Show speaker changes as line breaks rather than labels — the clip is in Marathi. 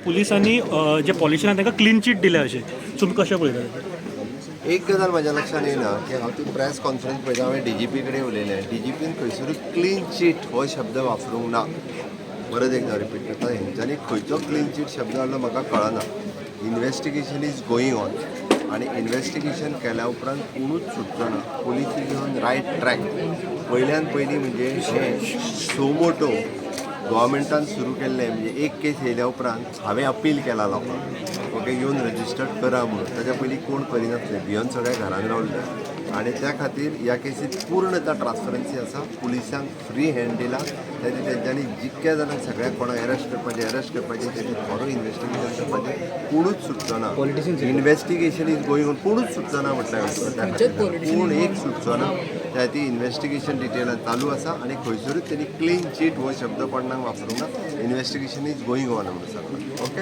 पुलिसांनी जे पॉलिटिशियन तांकां क्लीन चीट दिल्या अशें तुमी कशें पळयता?
एक गजाल म्हाज्या लक्षान येना की हांव ती प्रेस कॉन्फरन्स पळयता हांवें DGP कडेन उलयलें. DGPन खंयसरूच क्लीन चीट हो शब्द वापरूंक ना. परत एकदा रिपीट करता, हेंच्यांनी खंयचो क्लीन चीट शब्द आसलो म्हाका कळना. इन्वेस्टिगेशन इज गोईंग ऑन आनी इन्वेस्टिगेशन केल्या उपरांत कोणूच सुटचो ना. Police is on right track. पयल्यान पयलीं म्हणजे हे सोमोटो गव्हर्मेंटान सुरू केल्लें म्हणजे एक केस येयल्या उपरांत हांवें अपील केला लोकांक ओके येवन रजिस्टर्ड करा म्हणून. ताच्या पयलीं कोण करिनासले, भियोन सगळ्या घरान रावल्ले आनी त्या खातीर ह्या केसीत पूर्णता ट्रान्सपरन्सी आसा. पुलिसांक फ्री हँड दिला. तेजे तेंच्यांनी जितक्या जाणांक सगळ्याक कोणाक अरेस्ट करपाचें तेजें थोरो इन्वेस्टिगेशन करपाचें कोणूच सुटचो ना. इन्वेस्टिगेशन इज गोईंग ऑन कोणूच सुटचो ना म्हटल्यार कोण एक सुटचो ना. त्या ती इन्वेस्टिगेशन डिटेलान चालू आसा आनी खंयसरूच तेणी क्लीन चीट हो शब्द कोणाक वापरूंक ना. इन्वेस्टिगेशन इज गोईंग ऑन म्हणून सांगला. ओके.